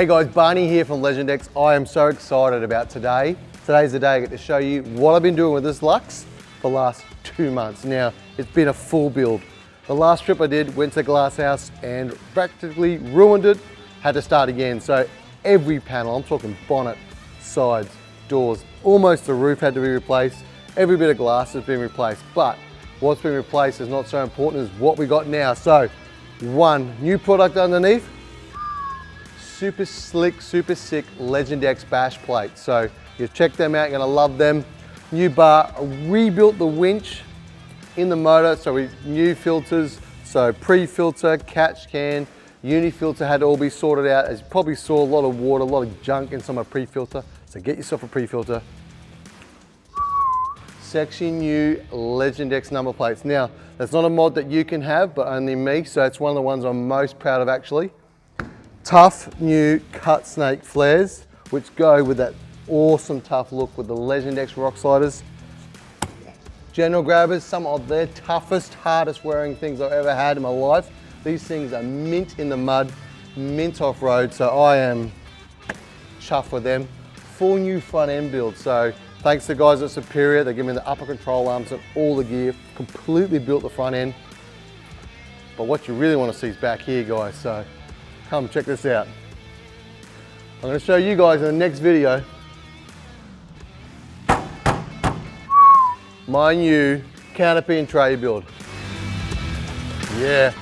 Hey guys, Barney here from Legendex. I am so excited about today. Today's the day I get to show you what I've been doing with this Lux for the last 2 months. Now, it's been a full build. The last trip I did, went to Glass House and practically ruined it. Had to start again. So every panel, I'm talking bonnet, sides, doors, almost the roof had to be replaced. Every bit of glass has been replaced. But what's been replaced is not so important as what we got now. So one new product underneath, super slick, super sick Legendex bash plate. So you check them out, you're gonna love them. New bar, rebuilt the winch in the motor, so new filters, so pre-filter, catch can, uni filter had to all be sorted out. As you probably saw, a lot of water, a lot of junk in some of my pre-filter. So get yourself a pre-filter. Section new Legendex number plates. Now, that's not a mod that you can have, but only me, so it's one of the ones I'm most proud of actually. Tough new cut snake flares, which go with that awesome tough look with the Legendex rock sliders. General grabbers, some of their toughest, hardest wearing things I've ever had in my life. These things are mint in the mud, mint off road, so I am chuffed with them. Full new front end build, so thanks to the guys at Superior, they give me the upper control arms and all the gear, completely built the front end. But what you really want to see is back here, guys, so come check this out. I'm going to show you guys in the next video my new canopy and tray build. Yeah.